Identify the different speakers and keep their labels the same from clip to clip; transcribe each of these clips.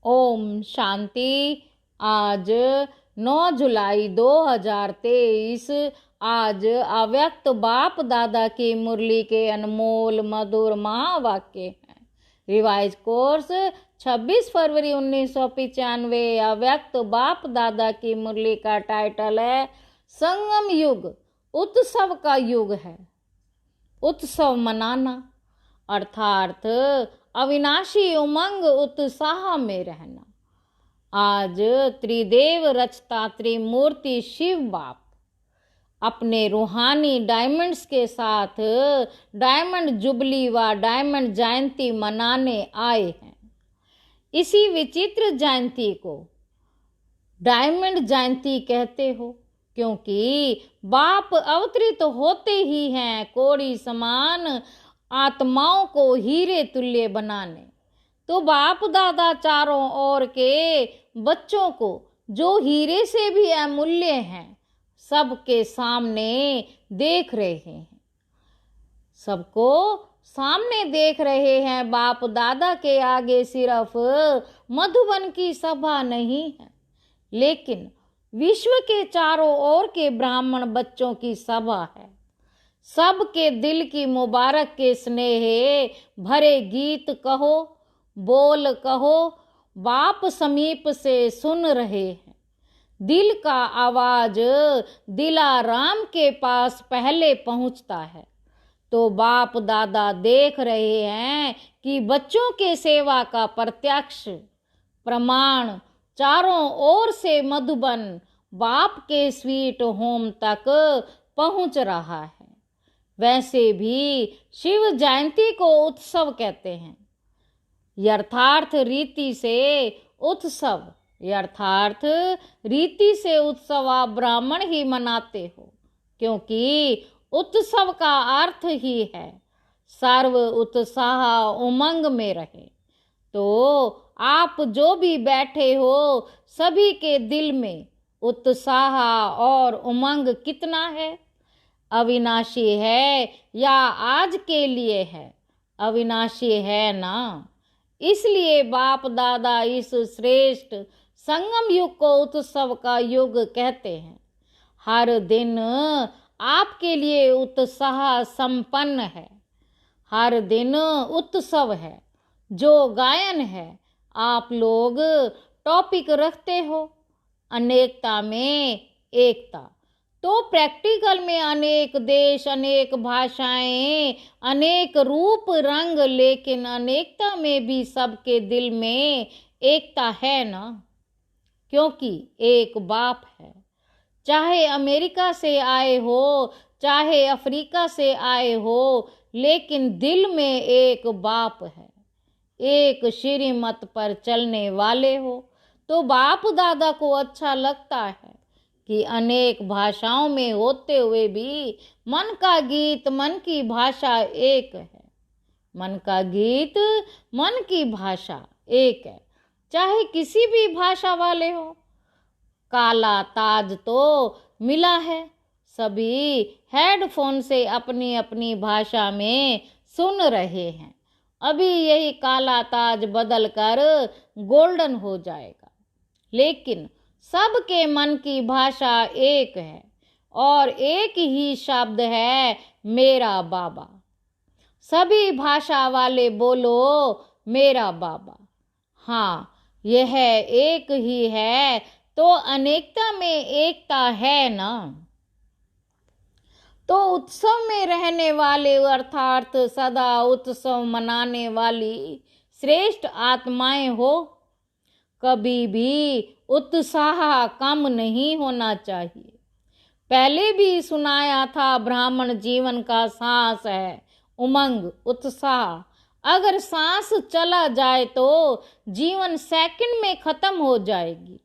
Speaker 1: ओम शांति। आज 9 जुलाई 2023। आज अव्यक्त बाप दादा की मुरली के अनमोल मधुर महावाक्य हैं। रिवाइज कोर्स 26 फरवरी 1995। अव्यक्त बाप दादा की मुरली का टाइटल है संगम युग उत्सव का युग है। उत्सव मनाना अर्थात अविनाशी उमंग उत्साह में रहना। आज त्रिदेव रचता त्रिमूर्ति शिव बाप अपने रूहानी डायमंड्स के साथ डायमंड जुबली व डायमंड जयंती मनाने आए हैं। इसी विचित्र जयंती को डायमंड जयंती कहते हो क्योंकि बाप अवतरित होते ही हैं कोड़ी समान आत्माओं को हीरे तुल्य बनाने। तो बाप दादा चारों ओर के बच्चों को जो हीरे से भी अमूल्य हैं सबके सामने देख रहे हैं। सबको सामने देख रहे हैं। बाप दादा के आगे सिर्फ मधुबन की सभा नहीं है लेकिन विश्व के चारों ओर के ब्राह्मण बच्चों की सभा है। सबके दिल की मुबारक के स्नेह भरे गीत कहो, बोल कहो, बाप समीप से सुन रहे हैं। दिल का आवाज दिलाराम के पास पहले पहुंचता है। तो बाप दादा देख रहे हैं कि बच्चों के सेवा का प्रत्यक्ष प्रमाण चारों ओर से मधुबन बाप के स्वीट होम तक पहुंच रहा है। वैसे भी शिव जयंती को उत्सव कहते हैं। यथार्थ रीति से उत्सव आप ब्राह्मण ही मनाते हो क्योंकि उत्सव का अर्थ ही है सर्व उत्साह उमंग में रहे। तो आप जो भी बैठे हो सभी के दिल में उत्साह और उमंग कितना है? अविनाशी है या आज के लिए है? अविनाशी है ना। इसलिए बाप दादा इस श्रेष्ठ संगम युग को उत्सव का युग कहते हैं। हर दिन आपके लिए उत्साह संपन्न है। हर दिन उत्सव है। जो गायन है आप लोग टॉपिक रखते हो अनेकता में एकता। तो प्रैक्टिकल में अनेक देश, अनेक भाषाएं, अनेक रूप रंग, लेकिन अनेकता में भी सबके दिल में एकता है ना, क्योंकि एक बाप है। चाहे अमेरिका से आए हो, चाहे अफ्रीका से आए हो, लेकिन दिल में एक बाप है। एक श्रीमत पर चलने वाले हो। तो बाप दादा को अच्छा लगता है कि अनेक भाषाओं में होते हुए भी मन का गीत, मन की भाषा एक है। मन का गीत, मन की भाषा एक है, चाहे किसी भी भाषा वाले हो। काला ताज तो मिला है। सभी हेडफोन से अपनी अपनी भाषा में सुन रहे हैं। अभी यही काला ताज बदल कर गोल्डन हो जाएगा, लेकिन सबके मन की भाषा एक है और एक ही शब्द है मेरा बाबा। सभी भाषा वाले बोलो मेरा बाबा। हाँ, यह एक ही है तो अनेकता में एकता है ना। तो उत्सव में रहने वाले अर्थात सदा उत्सव मनाने वाली श्रेष्ठ आत्माएं हो। कभी भी उत्साह कम नहीं होना चाहिए। पहले भी सुनाया था ब्राह्मण जीवन का सांस है उमंग उत्साह। अगर सांस चला जाए तो जीवन सेकंड में खत्म हो जाएगी।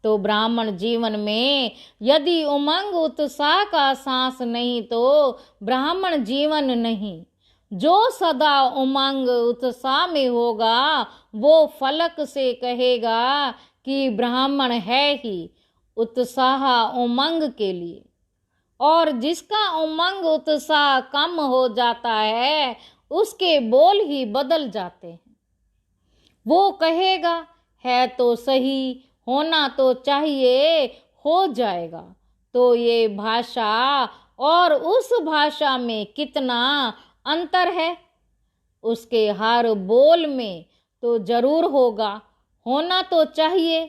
Speaker 1: तो ब्राह्मण जीवन में यदि उमंग उत्साह का सांस नहीं तो ब्राह्मण जीवन नहीं। जो सदा उमंग उत्साह में होगा वो फलक से कहेगा कि ब्राह्मण है ही उत्साह उमंग के लिए। और जिसका उमंग उत्साह कम हो जाता है उसके बोल ही बदल जाते हैं। वो कहेगा है तो सही, होना तो चाहिए, हो जाएगा। तो ये भाषा और उस भाषा में कितना अंतर है। उसके हर बोल में तो जरूर होगा, होना तो चाहिए।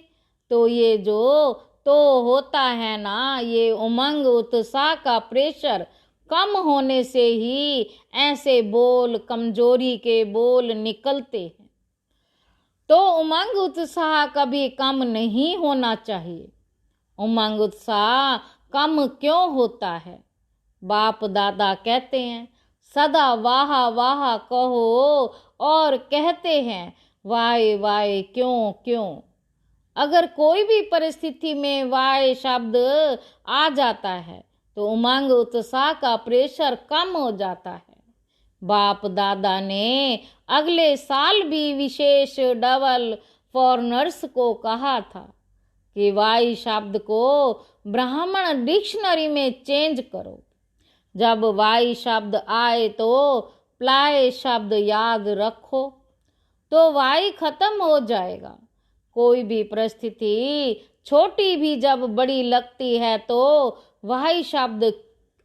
Speaker 1: तो ये जो तो होता है ना, ये उमंग उत्साह का प्रेशर कम होने से ही ऐसे बोल, कमजोरी के बोल निकलते हैं। तो उमंग उत्साह कभी कम नहीं होना चाहिए। उमंग उत्साह कम क्यों होता है? बाप दादा कहते हैं सदा वाह वाह कहो, और कहते हैं वाय वाय क्यों क्यों। अगर कोई भी परिस्थिति में वाय शब्द आ जाता है तो उमंग उत्साह का प्रेशर कम हो जाता है। बाप दादा ने अगले साल भी विशेष डबल फॉरनर्स को कहा था कि वाई शब्द को ब्राह्मण डिक्शनरी में चेंज करो। जब वाई शब्द आए तो प्लाय शब्द याद रखो, तो वाई खत्म हो जाएगा। कोई भी परिस्थिति छोटी भी जब बड़ी लगती है तो वाई शब्द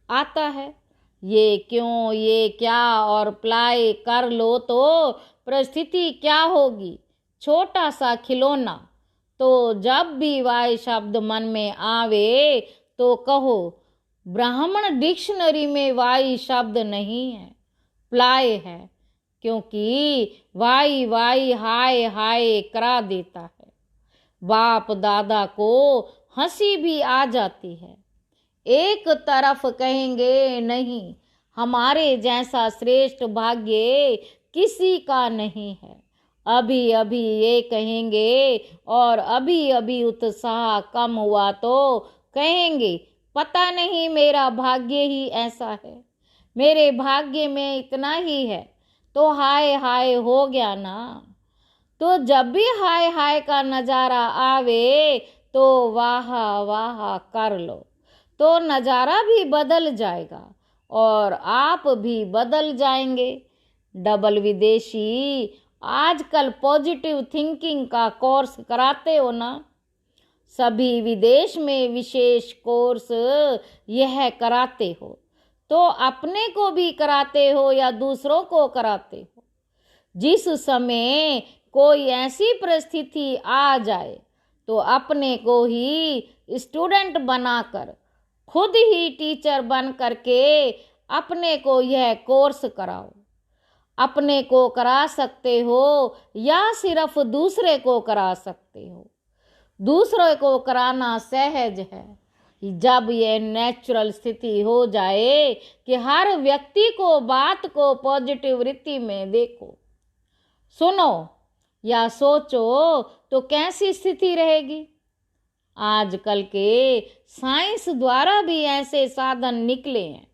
Speaker 1: आता है। ये क्यों, ये क्या और प्लाई कर लो तो परिस्थिति क्या होगी? छोटा सा खिलौना। तो जब भी वाय शब्द मन में आवे तो कहो ब्राह्मण डिक्शनरी में वाई शब्द नहीं है, प्लाई है। क्योंकि वाई वाई हाय हाय करा देता है। बाप दादा को हंसी भी आ जाती है। एक तरफ कहेंगे नहीं, हमारे जैसा श्रेष्ठ भाग्य किसी का नहीं है। अभी अभी ये कहेंगे और अभी अभी उत्साह कम हुआ तो कहेंगे पता नहीं मेरा भाग्य ही ऐसा है, मेरे भाग्य में इतना ही है। तो हाय हाय हो गया ना। तो जब भी हाय हाय का नज़ारा आवे तो वाह वाह कर लो, तो नज़ारा भी बदल जाएगा और आप भी बदल जाएंगे। डबल विदेशी आजकल पॉजिटिव थिंकिंग का कोर्स कराते हो ना? सभी विदेश में विशेष कोर्स यह कराते हो, तो अपने को भी कराते हो या दूसरों को कराते हो? जिस समय कोई ऐसी परिस्थिति आ जाए तो अपने को ही स्टूडेंट बनाकर, खुद ही टीचर बन करके अपने को यह कोर्स कराओ। अपने को करा सकते हो या सिर्फ दूसरे को करा सकते हो? दूसरे को कराना सहज है। जब यह नेचुरल स्थिति हो जाए कि हर व्यक्ति को बात को पॉजिटिव रीति में देखो, सुनो या सोचो, तो कैसी स्थिति रहेगी? आजकल के साइंस द्वारा भी ऐसे साधन निकले हैं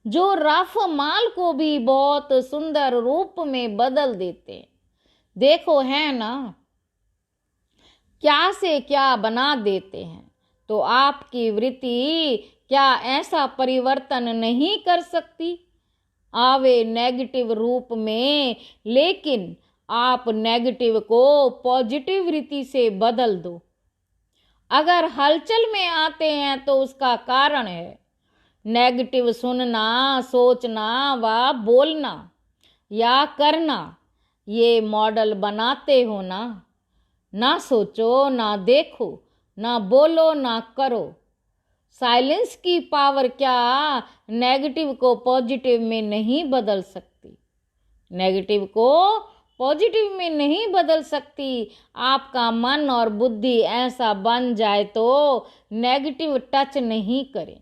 Speaker 1: जो रफ माल को भी बहुत सुंदर रूप में बदल देते हैं। देखो है ना, क्या से क्या बना देते हैं। तो आपकी वृत्ति क्या ऐसा परिवर्तन नहीं कर सकती? आवे नेगेटिव रूप में, लेकिन आप नेगेटिव को पॉजिटिव रीति से बदल दो। अगर हलचल में आते हैं तो उसका कारण है नेगेटिव सुनना, सोचना व बोलना या करना। ये मॉडल बनाते हो ना? ना सोचो, ना देखो, ना बोलो, ना करो। साइलेंस की पावर क्या नेगेटिव को पॉजिटिव में नहीं बदल सकती? नेगेटिव को पॉजिटिव में नहीं बदल सकती। आपका मन और बुद्धि ऐसा बन जाए तो नेगेटिव टच नहीं करें,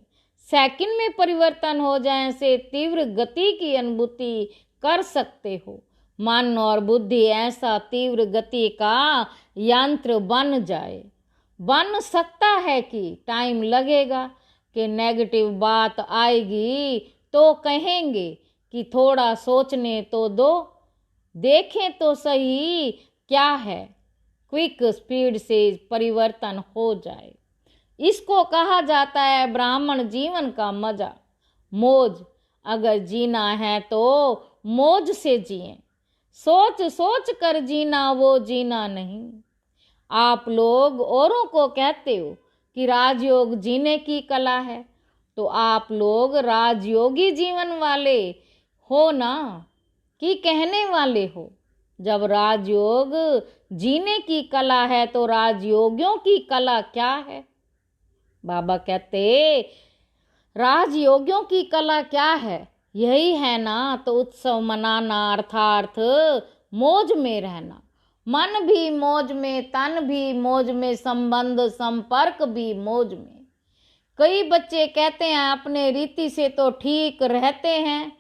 Speaker 1: सेकंड में परिवर्तन हो जाए से तीव्र गति की अनुभूति कर सकते हो। मन और बुद्धि ऐसा तीव्र गति का यंत्र बन जाए, बन सकता है कि टाइम लगेगा कि नेगेटिव बात आएगी तो कहेंगे कि थोड़ा सोचने तो दो, देखें तो सही क्या है। क्विक स्पीड से परिवर्तन हो जाए। इसको कहा जाता है ब्राह्मण जीवन का मजा, मौज। अगर जीना है तो मौज से जिए। सोच सोच कर जीना वो जीना नहीं। आप लोग औरों को कहते हो कि राजयोग जीने की कला है, तो आप लोग राजयोगी जीवन वाले हो ना, कि कहने वाले हो? जब राजयोग जीने की कला है तो राजयोगियों की कला क्या है? बाबा कहते राजयोगियों की कला क्या है? यही है ना तो उत्सव मनाना, अर्थात मौज में रहना। मन भी मौज में, तन भी मौज में, संबंध संपर्क भी मौज में। कई बच्चे कहते हैं अपने रीति से तो ठीक रहते हैं,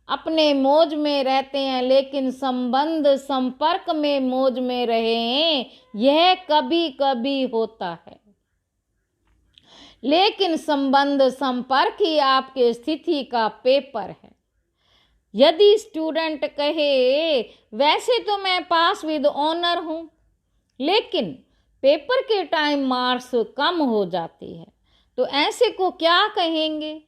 Speaker 1: अपने मौज में रहते हैं, लेकिन संबंध संपर्क में मौज में रहें, यह कभी कभी होता है। लेकिन संबंध संपर्क ही आपके स्थिति का पेपर है। यदि स्टूडेंट कहे वैसे तो मैं पास विद ऑनर हूं, लेकिन पेपर के टाइम मार्क्स कम हो जाती है, तो ऐसे को क्या कहेंगे?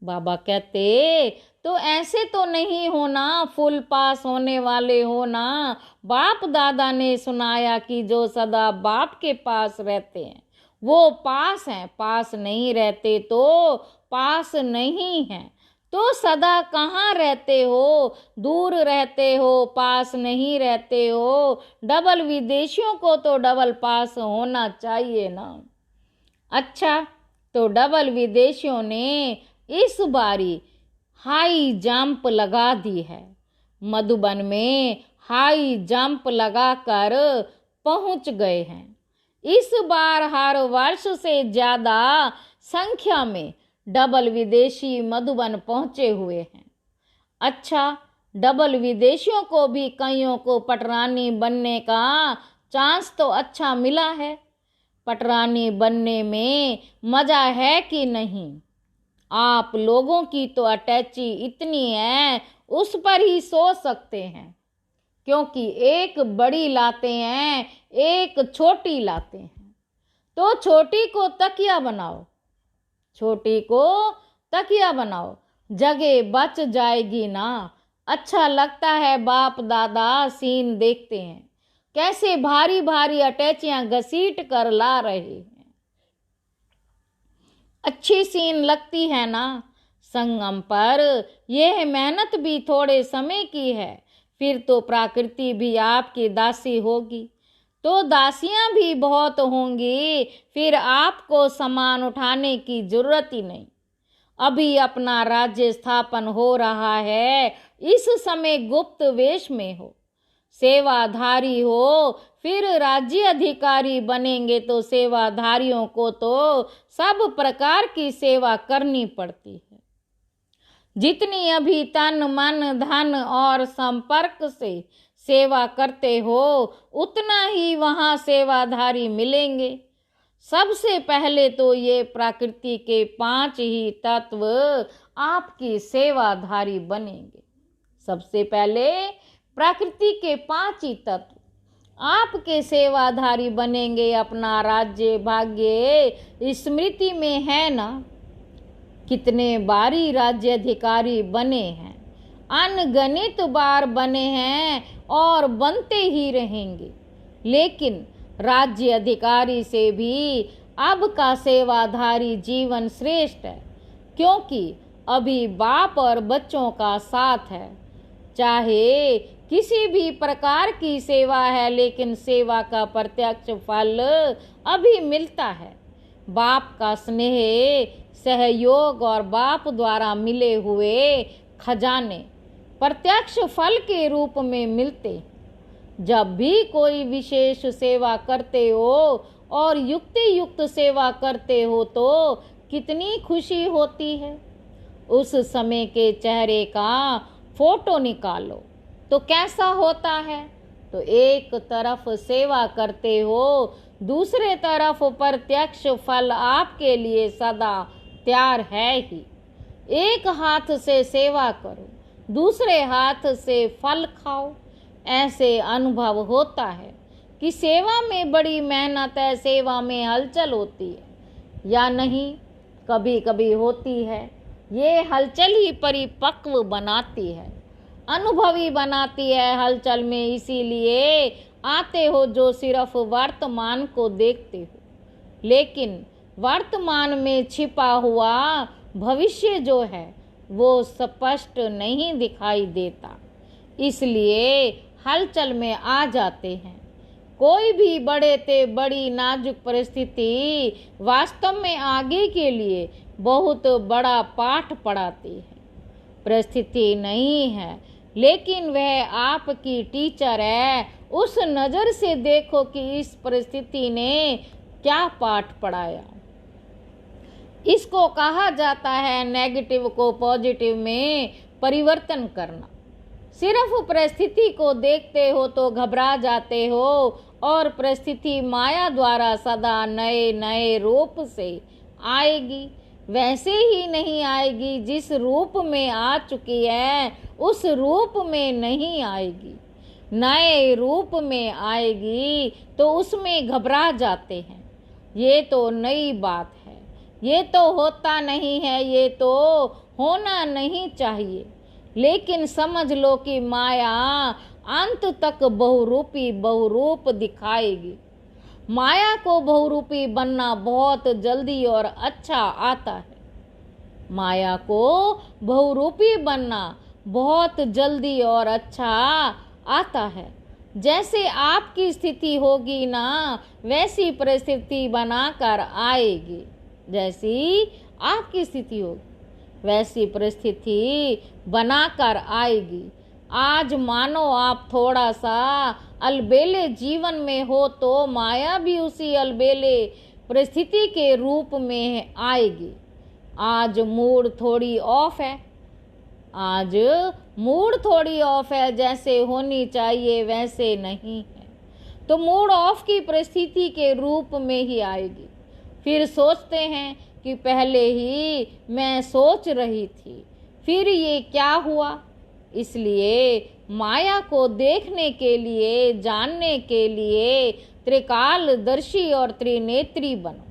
Speaker 1: बाबा कहते तो ऐसे तो नहीं होना, फुल पास होने वाले होना। बाप दादा ने सुनाया कि जो सदा बाप के पास रहते हैं वो पास हैं, पास नहीं रहते तो पास नहीं हैं। तो सदा कहाँ रहते हो? दूर रहते हो, पास नहीं रहते हो। डबल विदेशियों को तो डबल पास होना चाहिए ना। अच्छा, तो डबल विदेशियों ने इस बारी हाई जंप लगा दी है। मधुबन में हाई जंप लगाकर पहुंच गए हैं। इस बार हर वर्ष से ज्यादा संख्या में डबल विदेशी मधुबन पहुंचे हुए हैं। अच्छा, डबल विदेशियों को भी कईयों को पटरानी बनने का चांस तो अच्छा मिला है। पटरानी बनने में मजा है कि नहीं? आप लोगों की तो अटैची इतनी है, उस पर ही सोच सकते हैं, क्योंकि एक बड़ी लाते हैं, एक छोटी लाते हैं। तो छोटी को तकिया बनाओ, छोटी को तकिया बनाओ, जगह बच जाएगी ना। अच्छा लगता है, बाप दादा सीन देखते हैं कैसे भारी भारी अटैचियां घसीट कर ला रहे हैं। अच्छी सीन लगती है ना। संगम पर यह मेहनत भी थोड़े समय की है, फिर तो प्रकृति भी आपकी दासी होगी, तो दासियां भी बहुत होंगी, फिर आपको सामान उठाने की जरूरत ही नहीं। अभी अपना राज्य स्थापन हो रहा है, इस समय गुप्त वेश में हो, सेवाधारी हो, फिर राज्य अधिकारी बनेंगे तो सेवाधारियों को तो सब प्रकार की सेवा करनी पड़ती है। जितनी अभी तन मन धन और संपर्क से सेवा करते हो, उतना ही वहां सेवाधारी मिलेंगे। सबसे पहले तो ये प्रकृति के 5 ही तत्व आपकी सेवाधारी बनेंगे। सबसे पहले प्रकृति के 5 ही तत्व आपके सेवाधारी बनेंगे। अपना राज्य भाग्य स्मृति में है ना, कितने बारी राज्य अधिकारी बने हैं, अनगणित बार बने हैं और बनते ही रहेंगे। लेकिन राज्य अधिकारी से भी अब का सेवाधारी जीवन श्रेष्ठ है, क्योंकि अभी बाप और बच्चों का साथ है। चाहे किसी भी प्रकार की सेवा है, लेकिन सेवा का प्रत्यक्ष फल अभी मिलता है। बाप का स्नेह, सहयोग और बाप द्वारा मिले हुए खजाने प्रत्यक्ष फल के रूप में मिलते। जब भी कोई विशेष सेवा करते हो और युक्ति युक्त सेवा करते हो तो कितनी खुशी होती है। उस समय के चेहरे का फोटो निकालो तो कैसा होता है? तो एक तरफ सेवा करते हो, दूसरे तरफ प्रत्यक्ष फल आपके लिए सदा तैयार है ही। एक हाथ से सेवा करो, दूसरे हाथ से फल खाओ। ऐसे अनुभव होता है कि सेवा में बड़ी मेहनत है, सेवा में हलचल होती है या नहीं? कभी कभी होती है। ये हलचल ही परिपक्व बनाती है। अनुभवी बनाती है हलचल में, इसीलिए आते हो जो सिर्फ वर्तमान को देखते हो, लेकिन वर्तमान में छिपा हुआ भविष्य जो है वो स्पष्ट नहीं दिखाई देता, इसलिए हलचल में आ जाते हैं। कोई भी बड़े ते बड़ी नाजुक परिस्थिति वास्तव में आगे के लिए बहुत बड़ा पाठ पढ़ाती है। परिस्थिति नहीं है, लेकिन वह आपकी टीचर है। उस नज़र से देखो कि इस परिस्थिति ने क्या पाठ पढ़ाया। इसको कहा जाता है नेगेटिव को पॉजिटिव में परिवर्तन करना। सिर्फ परिस्थिति को देखते हो तो घबरा जाते हो, और परिस्थिति माया द्वारा सदा नए नए रूप से आएगी। वैसे ही नहीं आएगी जिस रूप में आ चुकी है, उस रूप में नहीं आएगी। नए रूप में आएगी तो उसमें घबरा जाते हैं। ये तो नई बात है, ये तो होता नहीं है, ये तो होना नहीं चाहिए। लेकिन समझ लो कि माया अंत तक बहुरूप दिखाएगी। माया को बहुरूपी बनना बहुत जल्दी और अच्छा आता है। माया को बहुरूपी बनना बहुत जल्दी और अच्छा आता है। जैसे आपकी स्थिति होगी ना, वैसी परिस्थिति बनाकर आएगी। जैसी आपकी स्थिति होगी वैसी परिस्थिति बनाकर आएगी। आज मानो आप थोड़ा सा अलबेले जीवन में हो तो माया भी उसी अलबेले परिस्थिति के रूप में आएगी। आज मूड थोड़ी ऑफ है, आज मूड थोड़ी ऑफ है, जैसे होनी चाहिए वैसे नहीं है, तो मूड ऑफ की परिस्थिति के रूप में ही आएगी। फिर सोचते हैं कि पहले ही मैं सोच रही थी, फिर ये क्या हुआ। इसलिए माया को देखने के लिए, जानने के लिए त्रिकालदर्शी और त्रिनेत्री बनो।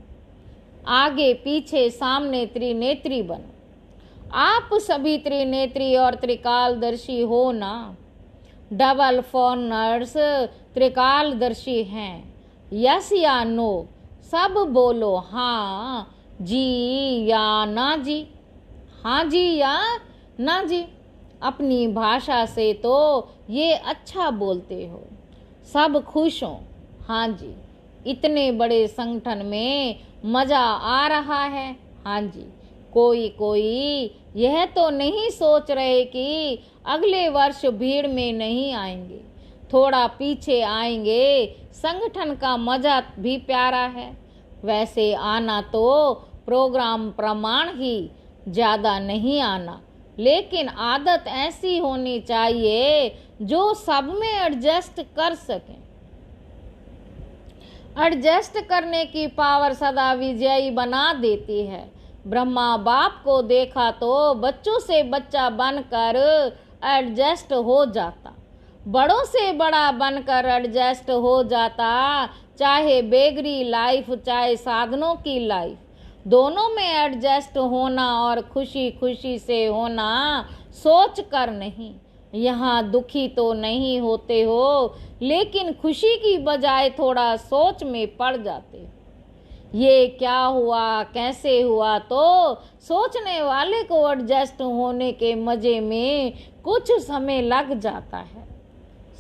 Speaker 1: आगे पीछे सामने त्रिनेत्री बनो। आप सभी त्रिनेत्री और त्रिकालदर्शी हो ना। डबल फॉरनर्स त्रिकालदर्शी हैं। यस या नो सब बोलो, हाँ जी या ना जी, हाँ जी या ना जी। अपनी भाषा से तो ये अच्छा बोलते हो, सब खुश हो, हाँ जी। इतने बड़े संगठन में मज़ा आ रहा है, हाँ जी। कोई यह तो नहीं सोच रहे कि अगले वर्ष भीड़ में नहीं आएंगे, थोड़ा पीछे आएंगे, संगठन का मज़ा भी प्यारा है। वैसे आना तो प्रोग्राम प्रमाण ही, ज़्यादा नहीं आना, लेकिन आदत ऐसी होनी चाहिए जो सब में एडजस्ट कर सकें। एडजस्ट करने की पावर सदा विजयी बना देती है। ब्रह्मा बाप को देखा तो बच्चों से बच्चा बनकर एडजस्ट हो जाता, बड़ों से बड़ा बनकर एडजस्ट हो जाता। चाहे बेगरी लाइफ, चाहे साधनों की लाइफ, दोनों में एडजस्ट होना और खुशी खुशी से होना, सोच कर नहीं। यहाँ दुखी तो नहीं होते हो, लेकिन खुशी की बजाय थोड़ा सोच में पड़ जाते हो। ये क्या हुआ, कैसे हुआ, तो सोचने वाले को एडजस्ट होने के मज़े में कुछ समय लग जाता है।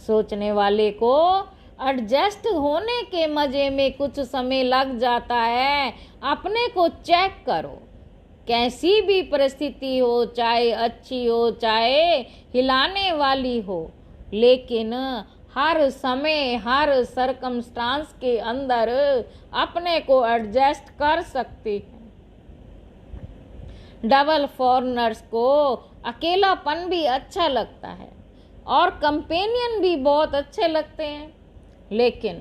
Speaker 1: सोचने वाले को एडजस्ट होने के मज़े में कुछ समय लग जाता है। अपने को चेक करो, कैसी भी परिस्थिति हो, चाहे अच्छी हो चाहे हिलाने वाली हो, लेकिन हर समय हर सरकमस्टांस के अंदर अपने को एडजस्ट कर सकते हैं। डबल फॉरनर्स को अकेलापन भी अच्छा लगता है और कंपेनियन भी बहुत अच्छे लगते हैं, लेकिन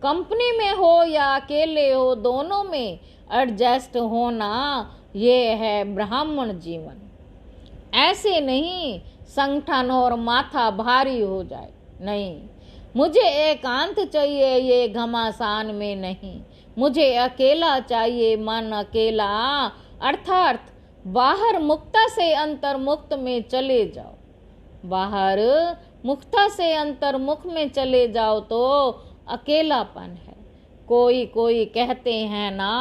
Speaker 1: कंपनी में हो या अकेले हो, दोनों में एडजस्ट होना, ये है ब्राह्मण जीवन। ऐसे नहीं संगठन और माथा भारी हो जाए, नहीं। मुझे एकांत चाहिए, ये घमासान में नहीं। मुझे अकेला चाहिए, मन अकेला, अर्थात बाहर मुक्ता से अंतर मुक्त में चले जाओ। बाहर मुक्ता से अंतर्मुख में चले जाओ तो अकेलापन है। कोई कोई कहते हैं ना,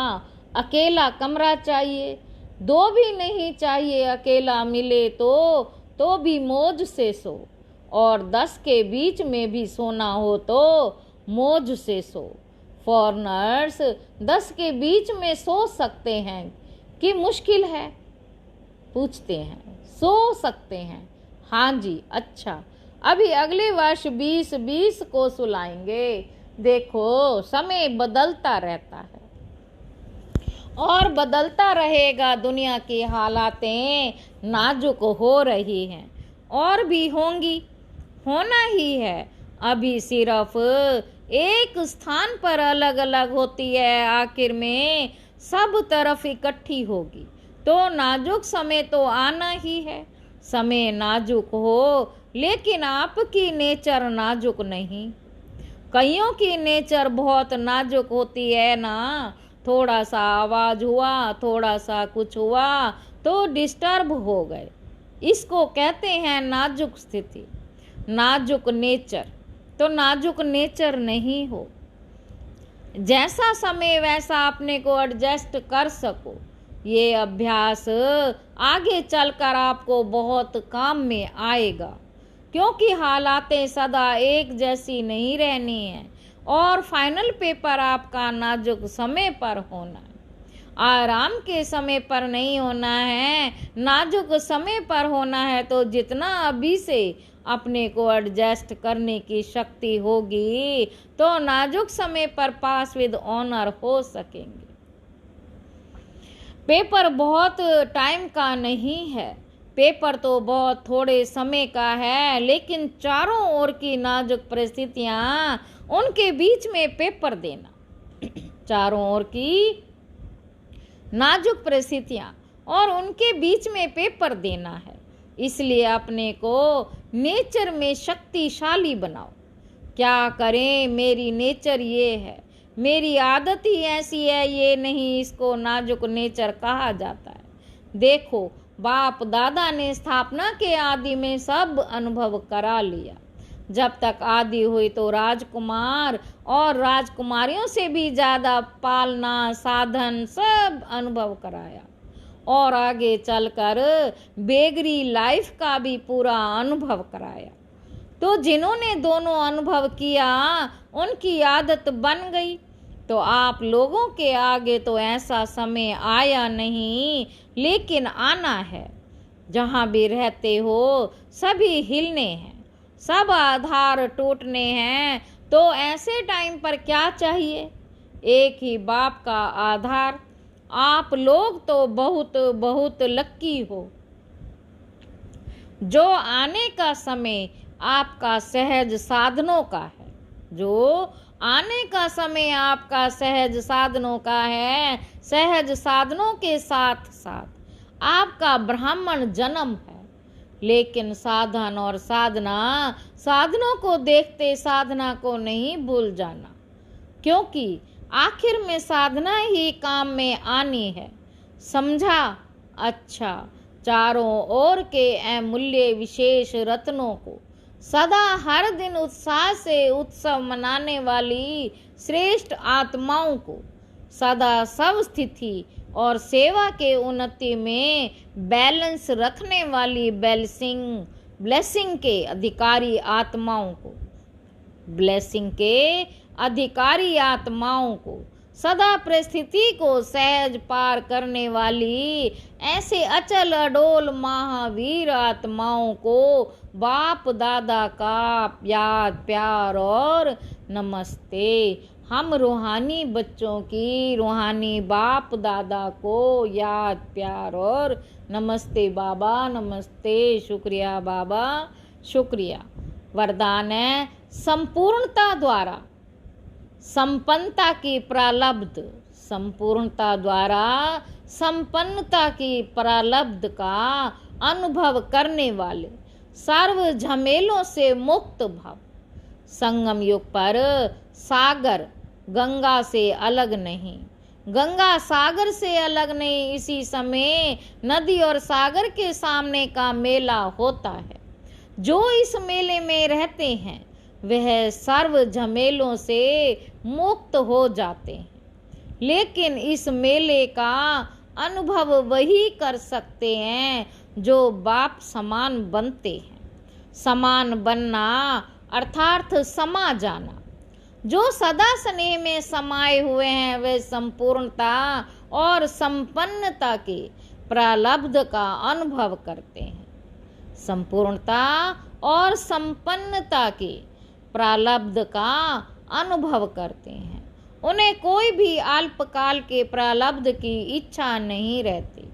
Speaker 1: अकेला कमरा चाहिए, दो भी नहीं चाहिए, अकेला मिले तो भी मौज से सो, और 10 के बीच में भी सोना हो तो मौज से सो। फॉरनर्स 10 के बीच में सो सकते हैं कि मुश्किल है? पूछते हैं। सो सकते हैं, हाँ जी। अच्छा, अभी अगले वर्ष 2020 को सुलाएंगे। देखो, समय बदलता रहता है और बदलता रहेगा। दुनिया की हालातें नाजुक हो रही हैं और भी होंगी, होना ही है। अभी सिर्फ एक स्थान पर अलग अलग होती है, आखिर में सब तरफ इकट्ठी होगी। तो नाजुक समय तो आना ही है। समय नाजुक हो, लेकिन आपकी नेचर नाजुक नहीं। कईयों की नेचर बहुत नाजुक होती है ना, थोड़ा सा आवाज हुआ, थोड़ा सा कुछ हुआ तो डिस्टर्ब हो गए। इसको कहते हैं नाजुक स्थिति, नाजुक नेचर। तो नाजुक नेचर नहीं हो, जैसा समय वैसा अपने को एडजस्ट कर सको। ये अभ्यास आगे चलकर आपको बहुत काम में आएगा, क्योंकि हालातें सदा एक जैसी नहीं रहनी है और फाइनल पेपर आपका नाजुक समय पर होना है, आराम के समय पर नहीं होना है, नाजुक समय पर होना है। तो जितना अभी से अपने को एडजस्ट करने की शक्ति होगी तो नाजुक समय पर पास विद ऑनर हो सकेंगे। पेपर बहुत टाइम का नहीं है, पेपर तो बहुत थोड़े समय का है, लेकिन चारों ओर की नाजुक परिस्थितियां, उनके बीच में पेपर देना। चारों ओर की नाजुक परिस्थितियां और उनके बीच में पेपर देना है। इसलिए अपने को नेचर में शक्तिशाली बनाओ। क्या करें, मेरी नेचर ये है, मेरी आदत ही ऐसी है, ये नहीं, इसको नाजुक नेचर कहा जाता है। देखो, बाप दादा ने स्थापना के आदि में सब अनुभव करा लिया। जब तक आदि हुई तो राजकुमार और राजकुमारियों से भी ज्यादा पालना, साधन सब अनुभव कराया, और आगे चलकर बेगरी लाइफ का भी पूरा अनुभव कराया। तो जिन्होंने दोनों अनुभव किया उनकी आदत बन गई। तो आप लोगों के आगे तो ऐसा समय आया नहीं, लेकिन आना है। जहाँ भी रहते हो सभी हिलने हैं, सब आधार टूटने हैं। तो ऐसे टाइम पर क्या चाहिए? एक ही बाप का आधार। आप लोग तो बहुत बहुत लक्की हो। जो आने का समय आपका सहज साधनों का है, जो आने का समय आपका सहज साधनों का है, सहज साधनों के साथ साथ आपका ब्राह्मण जन्म है। लेकिन साधन और साधना, साधनों को देखते साधना को नहीं भूल जाना, क्योंकि आखिर में साधना ही काम में आनी है। समझा? अच्छा, चारों ओर के अमूल्य विशेष रत्नों को सदा हर दिन उत्साह से उत्सव मनाने वाली श्रेष्ठ आत्माओं को सदा सब स्थिति और सेवा के उन्नति में बैलेंस रखने वाली ब्लेसिंग के अधिकारी आत्माओं को, ब्लेसिंग के अधिकारी आत्माओं को, सदा परिस्थिति को सहज पार करने वाली ऐसे अचल अडोल महावीर आत्माओं को बाप दादा का याद, प्यार और नमस्ते। हम रूहानी बच्चों की रूहानी बाप दादा को याद, प्यार और नमस्ते बाबा, नमस्ते, शुक्रिया बाबा, शुक्रिया। वरदान है संपूर्णता द्वारा संपन्नता की प्रारब्ध, संपूर्णता द्वारा संपन्नता की प्रारब्ध का अनुभव करने वाले, सर्व झमेलों से मुक्त भव। संगम युग पर सागर गंगा से अलग नहीं, गंगा सागर से अलग नहीं। इसी समय नदी और सागर के सामने का मेला होता है। जो इस मेले में रहते हैं वह सर्व झमेलों से मुक्त हो जाते हैं। लेकिन इस मेले का अनुभव वही कर सकते हैं जो बाप समान बनते हैं। समान बनना अर्थात समा जाना। जो सदा स्नेह में समाये हुए हैं वे संपूर्णता और संपन्नता के प्रारब्ध का अनुभव करते हैं। संपूर्णता और संपन्नता के प्रारब्ध का अनुभव करते हैं। उन्हें कोई भी अल्पकाल के प्रारब्ध की इच्छा नहीं रहती।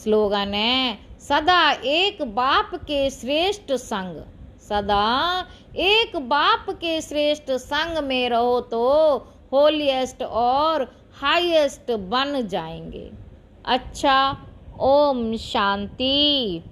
Speaker 1: स्लोगन है, सदा एक बाप के श्रेष्ठ संग। सदा एक बाप के श्रेष्ठ संग में रहो तो होलीएस्ट और हाईएस्ट बन जाएंगे। अच्छा, ओम शांति।